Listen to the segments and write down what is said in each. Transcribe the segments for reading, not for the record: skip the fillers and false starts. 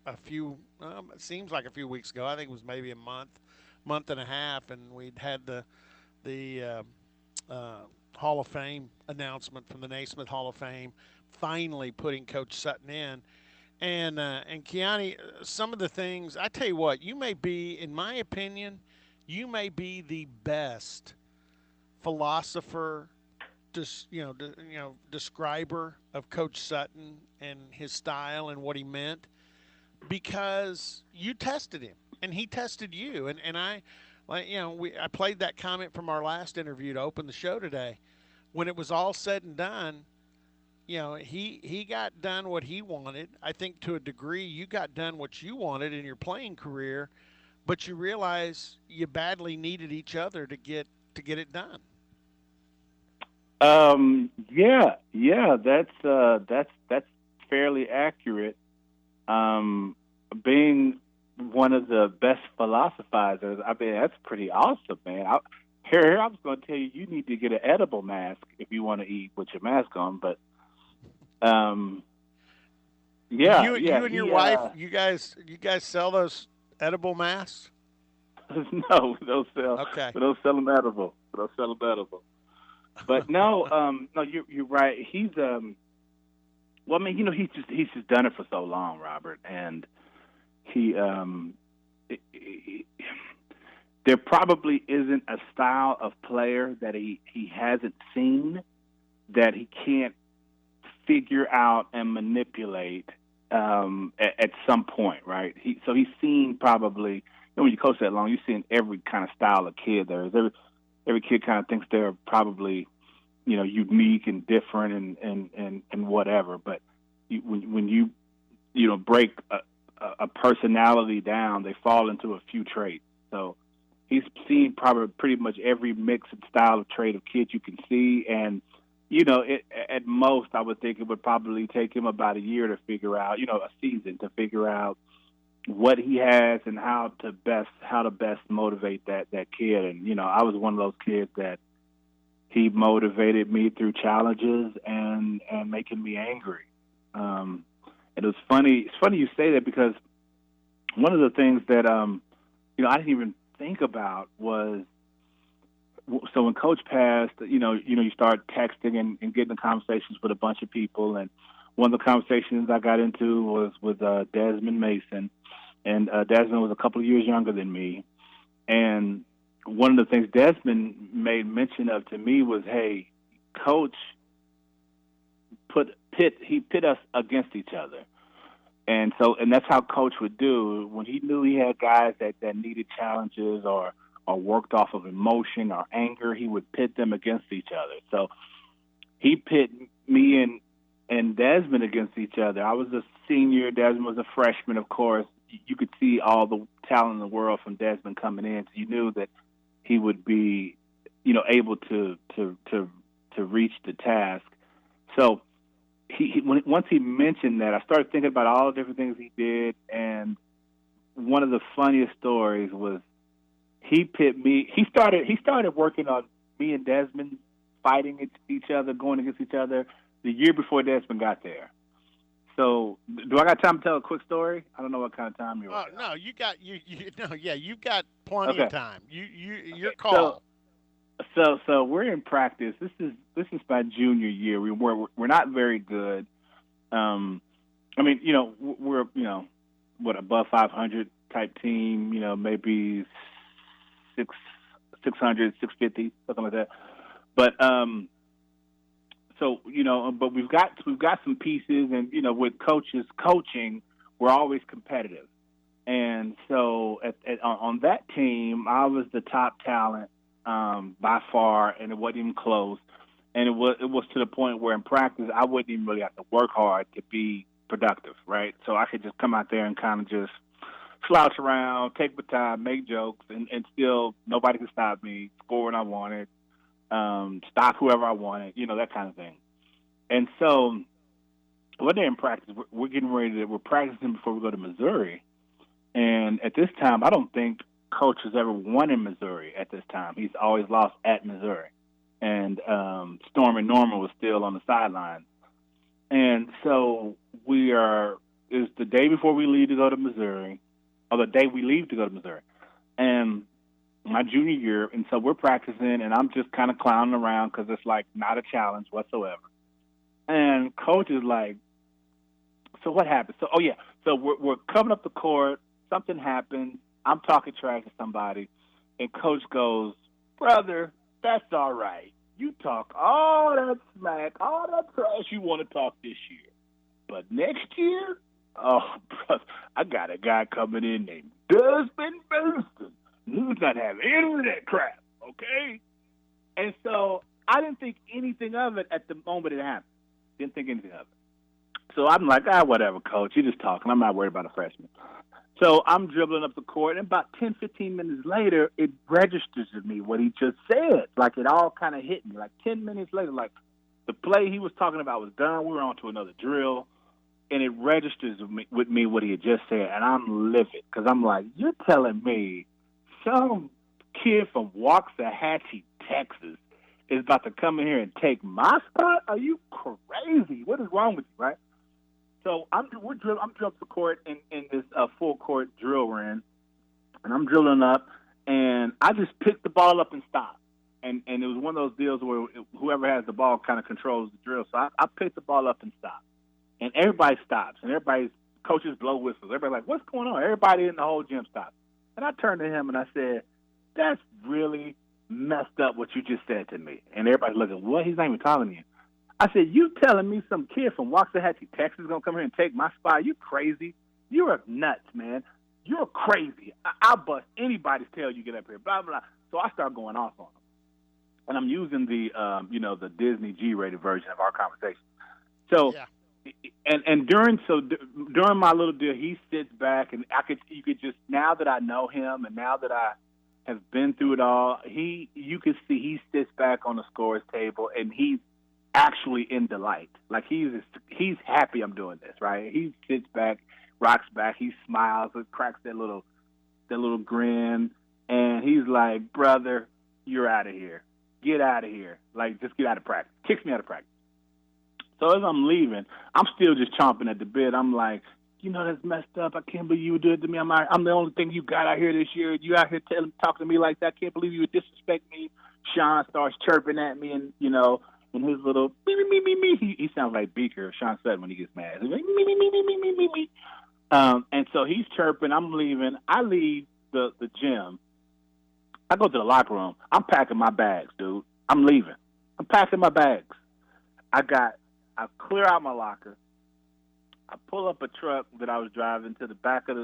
a few. It seems like a few weeks ago. I think it was maybe a month and a half, and we'd had the Hall of Fame announcement from the Naismith Hall of Fame, finally putting Coach Sutton in. And Kiani, some of the things I tell you what, you may be, in my opinion, you may be the best philosopher, describer of Coach Sutton and his style and what he meant, because you tested him and he tested you. And I, like, I played that comment from our last interview to open the show today. When it was all said and done, he got done what he wanted. I think to a degree you got done what you wanted in your playing career, but you realize you badly needed each other to get it done. Yeah, that's fairly accurate. Being one of the best philosophizers, I mean, that's pretty awesome, man. Here, I was going to tell you, you need to get an edible mask if you want to eat with your mask on. But, um, yeah, You yeah, and your he, wife, you guys sell those edible masks? no, Okay. we don't sell them edible. We don't sell them edible. But no, no, you're right. Well, I mean, he's just done it for so long, Robert, and he, he there probably isn't a style of player that he hasn't seen that he can't figure out and manipulate at some point, right? He's seen probably, when you coach that long, you've seen every kind of style of kid there is. Every kid kind of thinks they're probably, unique and different and whatever. But when you break a personality down, they fall into a few traits. So he's seen probably pretty much every mix and style of trait of kid you can see. And, at most, I would think it would probably take him about a year to figure out, a season to figure out what he has and how to best motivate that kid. And, I was one of those kids that he motivated me through challenges and making me angry. It was funny. It's funny you say that, because one of the things that, I didn't even think about was, so when Coach passed, you start texting and getting in conversations with a bunch of people. And one of the conversations I got into was with Desmond Mason. And Desmond was a couple of years younger than me. And one of the things Desmond made mention of to me was, hey, Coach pit us against each other. And that's how Coach would do when he knew he had guys that needed challenges or worked off of emotion or anger. He would pit them against each other. So he pit me and Desmond against each other. I was a senior. Desmond was a freshman, of course. You could see all the talent in the world from Desmond coming in. So you knew that he would be, able to reach the task. So once he mentioned that, I started thinking about all the different things he did. And one of the funniest stories was he pit me. He started working on me and Desmond fighting each other, going against each other the year before Desmond got there. So, do I got time to tell a quick story? I don't know what kind of time you're Oh working no, you've got plenty on. of Okay. time. Your Okay. So, call. so we're in practice. This is my junior year. We're not very good. I mean, we're above 500 type team. Maybe 600, 650, something like that. But but we've got some pieces, and with coaches coaching, we're always competitive. And so on that team, I was the top talent by far, and it wasn't even close. And it was to the point where in practice I wouldn't even really have to work hard to be productive, right? So I could just come out there and kind of just slouch around, take my time, make jokes, and still nobody could stop me, score when I wanted, stop whoever I wanted, that kind of thing. And so one day in practice, we're practicing before we go to Missouri. And at this time, I don't think Coach has ever won in Missouri at this time. He's always lost at Missouri. And Storm and Norman was still on the sidelines. And so we are It's the day before we leave to go to Missouri, or the day we leave to go to Missouri, and my junior year, and so we're practicing, and I'm just kind of clowning around because it's like not a challenge whatsoever. And coach is like, "So what happened?" So oh yeah, so we're coming up the court. Something happens. I'm talking trash to somebody, and coach goes, "Brother, that's all right. You talk all that smack, all that trash you want to talk this year, but next year, oh, brother, I got a guy coming in named Dustin Booster. He's not having any of that crap, okay?" And so I didn't think anything of it at the moment it happened. Didn't think anything of it. So I'm like, whatever, coach. You're just talking. I'm not worried about a freshman. So I'm dribbling up the court, and about 10, 15 minutes later, it registers to me what he just said. Like, it all kind of hit me. Like, 10 minutes later, like, the play he was talking about was done. We were on to another drill, and it registers with me what he had just said, and I'm livid because I'm like, you're telling me some kid from Waxahachie, Texas, is about to come in here and take my spot? Are you crazy? What is wrong with you, right? So I'm dribbling the court in this full court drill we're in, and I'm drilling up, and I just picked the ball up and stopped. And it was one of those deals where whoever has the ball kind of controls the drill. So I picked the ball up and stopped. And everybody stops, and everybody's coaches blow whistles. Everybody's like, what's going on? Everybody in the whole gym stops. And I turned to him and I said, that's really messed up what you just said to me. And everybody's looking, what? He's not even talking to you. I said, you telling me some kid from Waxahachie, Texas is going to come here and take my spot? You crazy? You're nuts, man. You're crazy. I'll bust anybody's tail you get up here, blah, blah. So I start going off on him. And I'm using the Disney G-rated version of our conversation. So, Yeah. and during my little deal, he sits back, and you could just, now that I know him and now that I have been through it all, you can see he sits back on the scores table and he's actually in delight. Like he's happy I'm doing this, right? He sits back, rocks back, he smiles, and cracks that little grin, and he's like, brother, you're out of here. Get out of here. Like, just get out of practice. Kicks me out of practice. So as I'm leaving, I'm still just chomping at the bit. I'm like, that's messed up. I can't believe you would do it to me. I'm the only thing you got out here this year. You out here talking to me like that. I can't believe you would disrespect me. Sean starts chirping at me, and in his little me. He sounds like Beaker, Sean Sutton, when he gets mad. He's like me. And so he's chirping. I'm leaving. I leave the gym. I go to the locker room. I'm packing my bags, dude. I'm leaving. I'm packing my bags. I clear out my locker. I pull up a truck that I was driving to the back of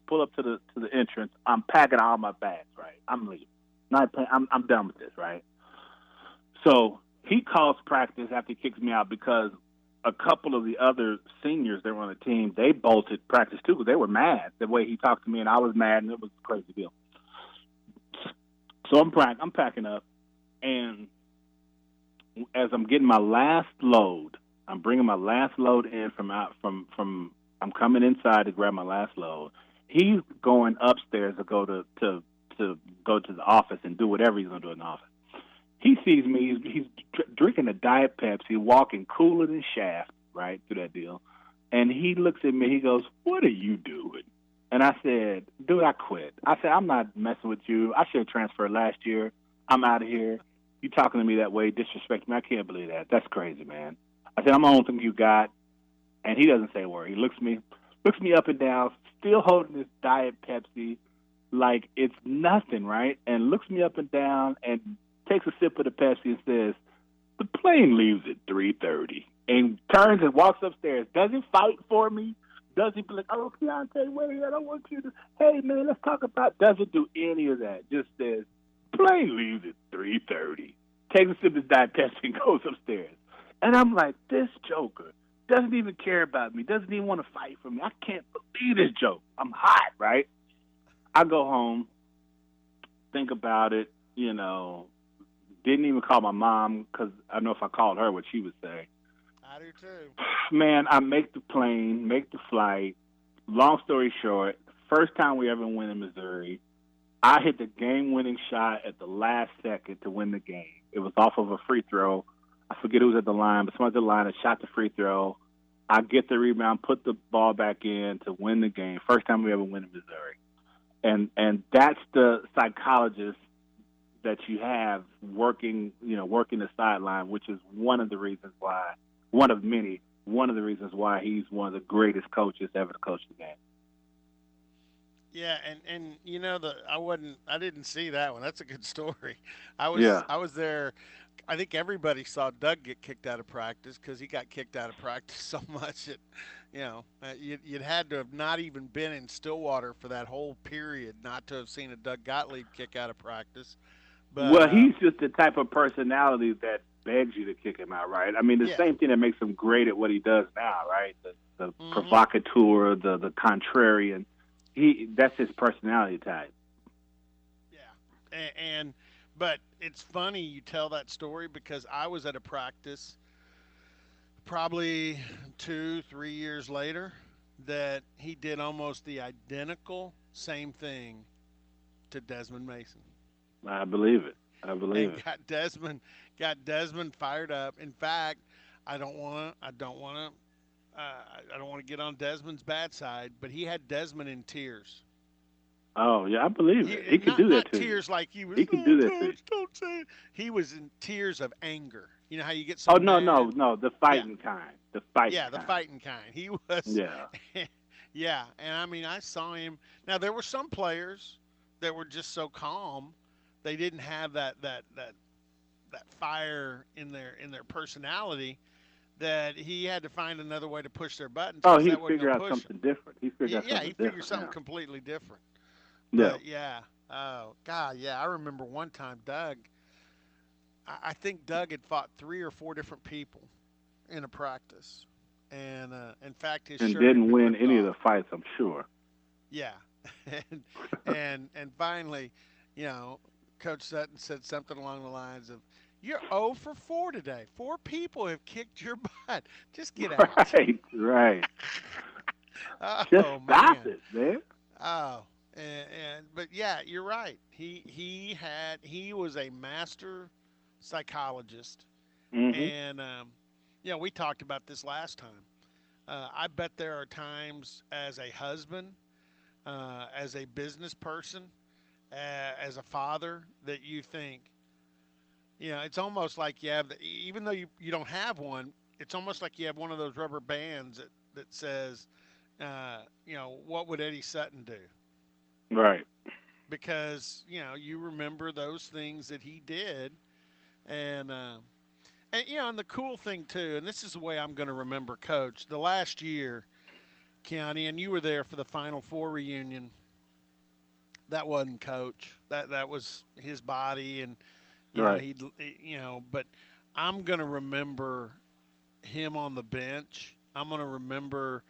pull up to the entrance. I'm packing all my bags, right? I'm leaving. I'm done with this, right? So he calls practice after he kicks me out because a couple of the other seniors that were on the team, they bolted practice too because they were mad the way he talked to me, and I was mad, and it was a crazy deal. So I'm packing up, and as I'm getting my last load, I'm bringing my last load in from I'm coming inside to grab my last load. He's going upstairs to go to go to the office and do whatever he's going to do in the office. He sees me. He's drinking a Diet Pepsi, walking cooler than Shaft, right, through that deal. And he looks at me. He goes, what are you doing? And I said, dude, I quit. I said, I'm not messing with you. I should have transferred last year. I'm out of here. You talking to me that way, disrespecting me. I can't believe that. That's crazy, man. I said, I'm the only thing you got. And he doesn't say a word. He looks me up and down, still holding this Diet Pepsi like it's nothing, right? And looks me up and down and takes a sip of the Pepsi and says, the plane leaves at 3:30. And turns and walks upstairs. Doesn't fight for me. Doesn't be like, oh, Chianti, wait, I don't want you to, hey, man, let's talk about, doesn't do any of that. Just says, plane leaves at 3:30. Takes a sip of his Diet Pepsi and goes upstairs. And I'm like, this joker doesn't even care about me, doesn't even want to fight for me. I can't believe this joke. I'm hot, right? I go home, think about it, didn't even call my mom because I know if I called her what she would say. I do too. Man, I make the plane, make the flight. Long story short, first time we ever win in Missouri, I hit the game-winning shot at the last second to win the game. It was off of a free throw. I forget who was at the line, but someone at the line had shot the free throw. I get the rebound, put the ball back in to win the game. First time we ever win in Missouri. And that's the psychologist that you have working, working the sideline, which is one of the reasons why, one of many, one of the reasons why he's one of the greatest coaches ever to coach the game. Yeah, and I didn't see that one. That's a good story. Yeah. I was there. I think everybody saw Doug get kicked out of practice because he got kicked out of practice so much that, you'd had to have not even been in Stillwater for that whole period not to have seen a Doug Gottlieb kick out of practice. But Well, he's just the type of personality that begs you to kick him out, right? I mean, the yeah, same thing that makes him great at what he does now, right? The hmm provocateur, the contrarian. That's his personality type. yeah, but it's funny you tell that story because I was at a practice probably 2, 3 years later that he did almost the identical same thing to Desmond Mason I believe it. I believe and it. got Desmond fired up. In fact, I don't want I don't want to get on Desmond's bad side, but he had Desmond in tears. Oh yeah, I believe He it. He could do that not to you. tears like he was, He could oh do that to you. coach, don't say it. He was in tears of anger. You know how you get so Oh no, no, mad? no. The Yeah, fighting kind. The fighting yeah, the kind. fighting kind. He was, Yeah. yeah. And I mean, I saw him. Now there were some players that were just so calm, they didn't have that fire in their personality that he had to find another way to push their buttons Oh, because he that wasn't figured gonna out push them. something different. He figured out Yeah, he something figured different. something Yeah. completely different. Yeah. But yeah, oh God, yeah, I remember one time Doug. I think Doug had fought 3 or 4 different people in a practice, and in fact, his And shirt had didn't been win ripped any of off. the fights, I'm sure. Yeah, and and finally, you know, Coach Sutton said something along the lines of, "You're 0 for 4 today. 4 people have kicked your butt. Just get out." Right. Right. Just Oh stop man. it, man. Oh, but yeah, you're right. He was a master psychologist, Mhm. and we talked about this last time. I bet there are times as a husband, as a business person, as a father, that you think, it's almost like you have, even though you don't have one, it's almost like you have one of those rubber bands that says, what would Eddie Sutton do? Right. Because you remember those things that he did, and and the cool thing too, and this is the way I'm going to remember Coach. The last year, Keanu, and you were there for the Final Four reunion. That wasn't Coach. That was his body, and Right. he, But I'm going to remember him on the bench. I'm going to remember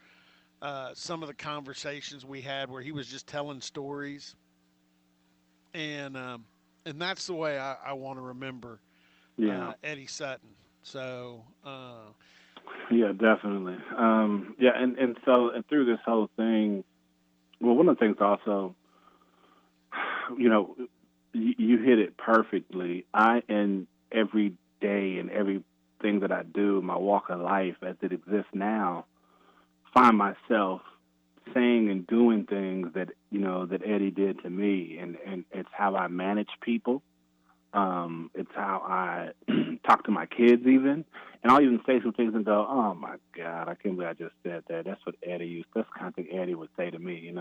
some of the conversations we had where he was just telling stories, and that's the way I want to remember Yeah. Eddie Sutton. So Yeah, definitely. Yeah, and so and through this whole thing, well, one of the things also, you know, you hit it perfectly. I and every day and everything that I do, my walk of life as it exists now, find myself saying and doing things that that Eddie did to me, and it's how I manage people. It's how I talk to my kids even, and I'll even say some things and go, "Oh my God, I can't believe I just said that." That's what Eddie used. That's the kind of thing Eddie would say to me.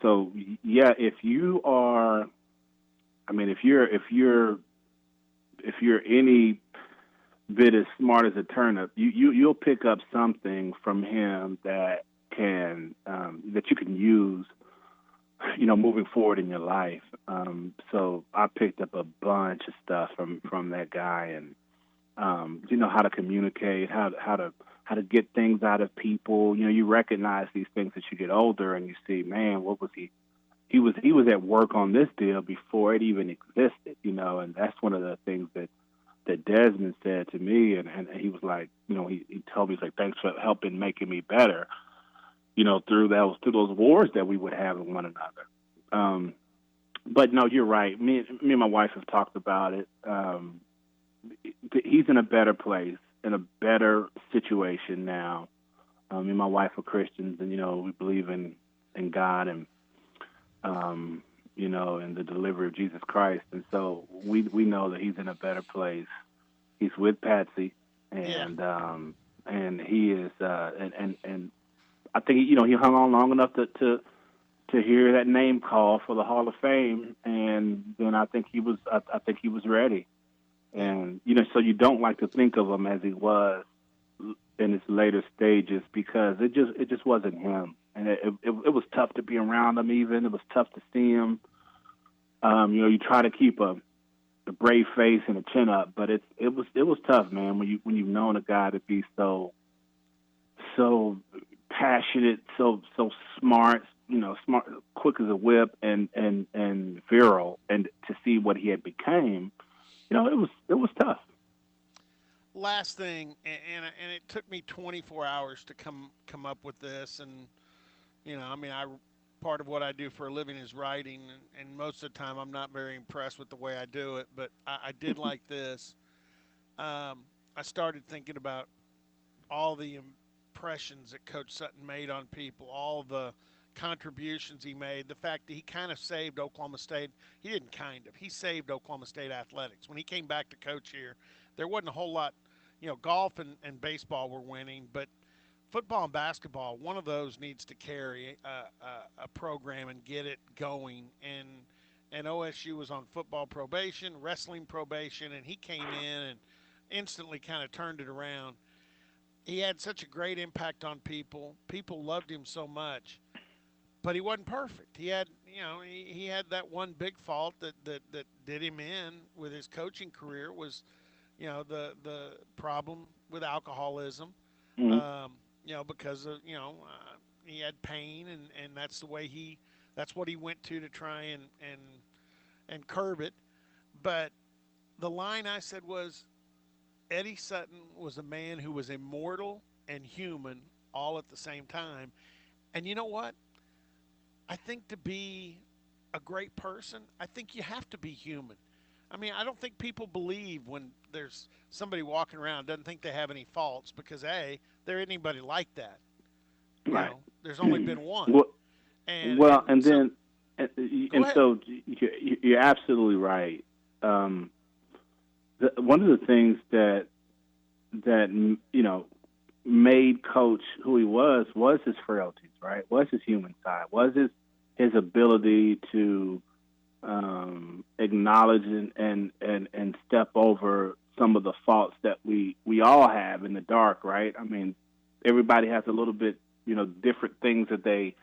So yeah, if you are, I mean, if you're any bit as smart as a turnip, you'll pick up something from him that you can use, moving forward in your life. So I picked up a bunch of stuff from that guy, and how to communicate, how to get things out of people. You recognize these things as you get older, and you see, man, what was he? He was at work on this deal before it even existed. And that's one of the things that Desmond said to me, and he was like, he told me, he's like, thanks for helping making me better, through those wars that we would have with one another. But no, you're right. Me and my wife have talked about it. He's in a better place in a better situation now. Me and my wife are Christians, and we believe in God and um, in the delivery of Jesus Christ, and so we know that he's in a better place. He's with Patsy, Yeah. and he is and I think he hung on long enough to hear that name call for the Hall of Fame, and then I think he was ready. Yeah. And so you don't like to think of him as he was in his later stages because it just wasn't him, and it was tough to be around him. Even it was tough to see him. You try to keep a brave face and a chin up, but it was tough, man. When you've known a guy to be so passionate, so smart, smart, quick as a whip, and virile, and to see what he had became, it was tough. Last thing, and it took me 24 hours to come up with this, and I mean, I part of what I do for a living is writing, and most of the time I'm not very impressed with the way I do it, but I did like this. I started thinking about all the impressions that Coach Sutton made on people, all the contributions he made, the fact that he kind of saved Oklahoma State. He didn't kind of. He saved Oklahoma State athletics. When he came back to coach here, there wasn't a whole lot. Golf and baseball were winning, but football and basketball, one of those needs to carry a program and get it going. And OSU was on football probation, wrestling probation, and he came in and instantly kind of turned it around. He had such a great impact on people. People loved him so much, but he wasn't perfect. He had that one big fault that did him in with his coaching career was, the problem with alcoholism. Mm-hmm. Because of he had pain, and that's what he went to try and curb it. But the line I said was, Eddie Sutton was a man who was immortal and human all at the same time. And you know what? I think to be a great person, I think you have to be human. I mean, I don't think people believe when there's somebody walking around doesn't think they have any faults because there ain't anybody like that. Right. There's only been one. well, And well, and and so then and, go and ahead. so you're absolutely right. Um, one of the things that made Coach who he was his frailties, right? Was his human side, was his ability to acknowledge and step over some of the faults that we all have in the dark, right? I mean, everybody has a little bit, different things that they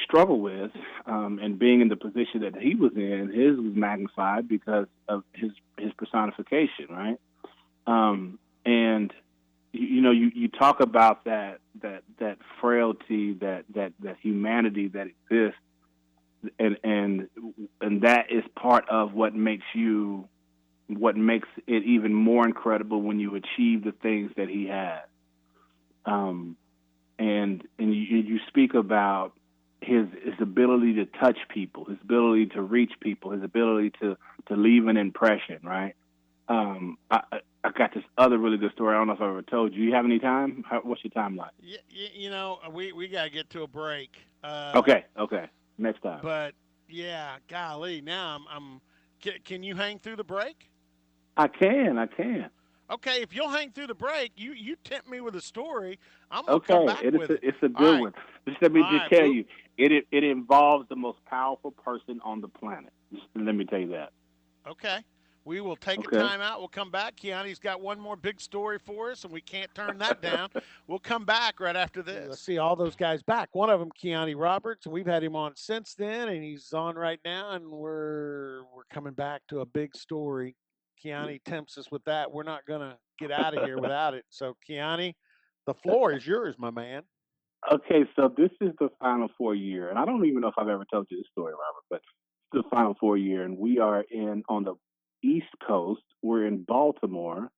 struggle with, and being in the position that he was in, his was magnified because of his personification, right? And you talk about that frailty, that humanity that exists, and that is part of what makes it even more incredible when you achieve the things that he had. Um, and you speak about his ability to touch people, his ability to reach people, his ability to leave an impression, right? I got this other really good story. I don't know if I ever told you. You have any time? What's your time like? We got to get to a break. Okay. Next time. But yeah, golly, now can you hang through the break? I can. Okay, if you'll hang through the break, you tempt me with a story. I'm gonna come Okay, back with it. it's a All good right, one. Just let me all just right. tell you, it involves the most powerful person on the planet. Just let me tell you that. Okay. We will take a Okay. timeout. We'll come back. Keanu's got one more big story for us, and we can't turn that down. We'll come back right after this. Let's see all those guys back. One of them, Chianti Roberts, and we've had him on since then, and he's on right now, and we're coming back to a big story. Chianti tempts us with that. We're not gonna get out of here without it. So, Chianti, the floor is yours, my man. Okay, so this is the Final Four year, and I don't even know if I've ever told you this story, Robert, but it's the Final Four year, and we are in on the East Coast. We're in Baltimore.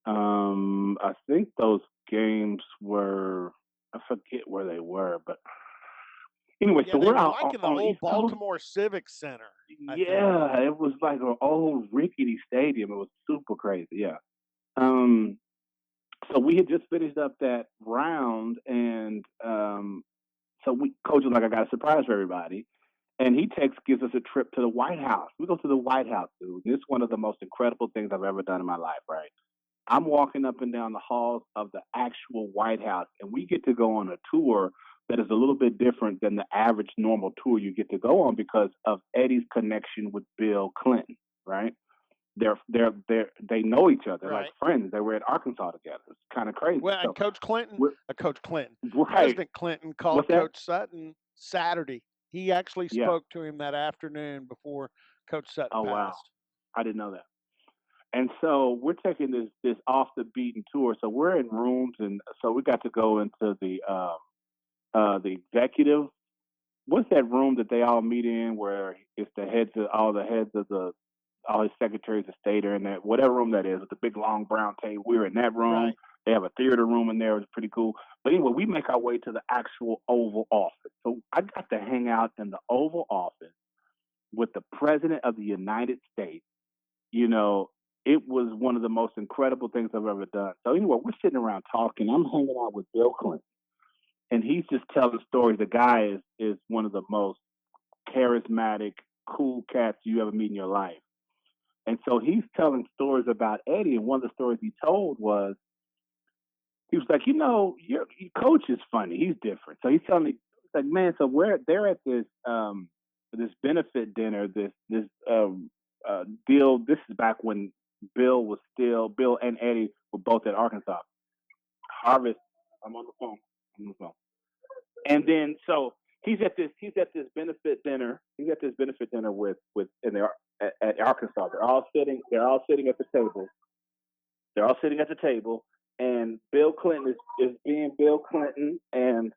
I think those games were, I forget where they were, but anyway, Yeah, so they we're were out like in the on the old East Coast. Baltimore Civic Center, I think. Yeah, it was like an old rickety stadium. It was super crazy. Yeah. Um, So we had just finished up that round, and so we coach was like, I got a surprise for everybody. And he gives us a trip to the White House. We go to the White House, dude. This is one of the most incredible things I've ever done in my life, right? I'm walking up and down the halls of the actual White House, and we get to go on a tour that is a little bit different than the average normal tour you get to go on because of Eddie's connection with Bill Clinton, right? They know each other like Right. friends. They were at Arkansas together. It's kind of crazy. Well, and So, Coach Clinton, right? President Clinton What's called that? Coach Sutton Saturday. He actually Yeah. spoke to him that afternoon before Coach Sutton Oh wow, passed. I didn't know that. And so we're taking this off the beaten tour. So we're in rooms, and so we got to go into the executive. What's that room that they all meet in where it's the heads of the all his secretaries of state are in that whatever room that is with the big long brown table. We were in that room. Right. They have a theater room in there. It's pretty cool. But anyway, we make our way to the actual Oval Office. So I got to hang out in the Oval Office with the President of the United States. You know, it was one of the most incredible things I've ever done. So anyway, we're sitting around talking. I'm hanging out with Bill Clinton, and he's just telling stories. The guy is one of the most charismatic, cool cats you ever meet in your life. And so he's telling stories about Eddie, and one of the stories he told was he was like, your coach is funny. He's different. So he's telling me, he's like, man, so they're at this benefit dinner, this deal. This is back when Bill and Eddie were both at Arkansas. Harvest, I'm on the phone. I'm on the phone. And then so he's at this benefit dinner. He's at this benefit dinner with and they're at Arkansas. They're all sitting at the table. They're all sitting at the table, and Bill Clinton is being Bill Clinton and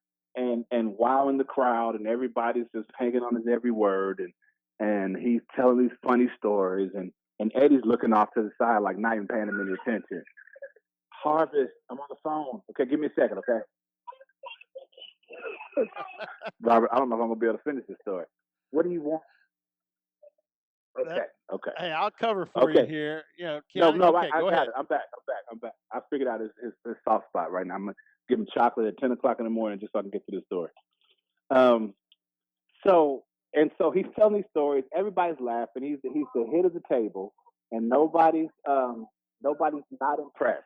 wowing the crowd, and everybody's just hanging on his every word, and he's telling these funny stories, and Eddie's looking off to the side like not even paying him any attention. Harvest, I'm on the phone. Okay, give me a second, okay? Robert, I don't know if I'm gonna be able to finish this story. What do you want? That Okay, okay, Hey, I'll cover for you okay. here. No, Keanu. no, Okay, I go got ahead. it. I'm back. I figured out his soft spot right now. I'm gonna give him chocolate at 10 o'clock in the morning just so I can get to the story. Um, so so he's telling these stories. Everybody's laughing. He's the head of the table, and nobody's not impressed.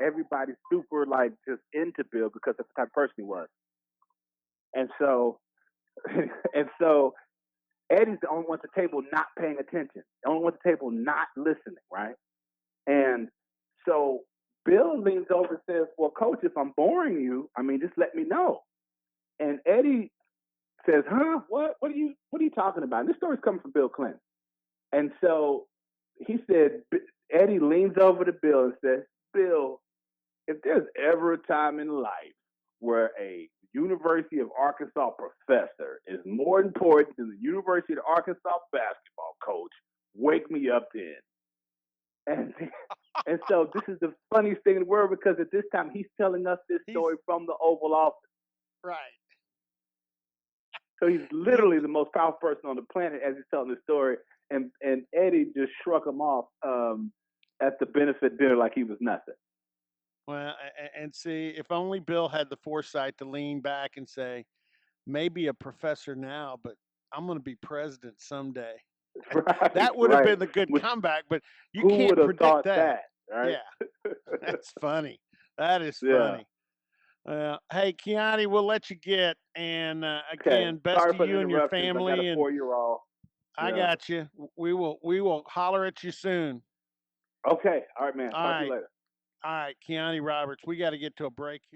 Everybody's super like just into Bill because that's the type of person he was. And so and so Eddie's the only one at the table not paying attention. The only one at the table not listening, right? And so Bill leans over and says, well, coach, if I'm boring you, I mean, just let me know. And Eddie says, huh? What are you talking about? And this story's coming from Bill Clinton. And so he said, Eddie leans over to Bill and says, Bill, if there's ever a time in life where a University of Arkansas professor is more important than the University of Arkansas basketball coach, wake me up then. And and so this is the funniest thing in the world because at this time he's telling us this He's story from the Oval Office. right. So he's He literally the most powerful person on the planet as he's telling the story. And Eddie just shrugged him off at the benefit dinner like he was nothing. Well, and see, if only Bill had the foresight to lean back and say, maybe a professor now, but I'm going to be president someday. Right, That would have right. been the good comeback, but you Who would can't have predict thought that. that, right? Yeah, that's funny. That is Yeah. funny. Hey, Kiani, we'll let you get. And Okay. again, best Sorry to for the you and your interruptions. I got a family. And 4 year old. I Yeah. got you. We will holler at you soon. Okay. All right, man. All Talk to you right. later. All right, Chianti Roberts. We got to get to a break here.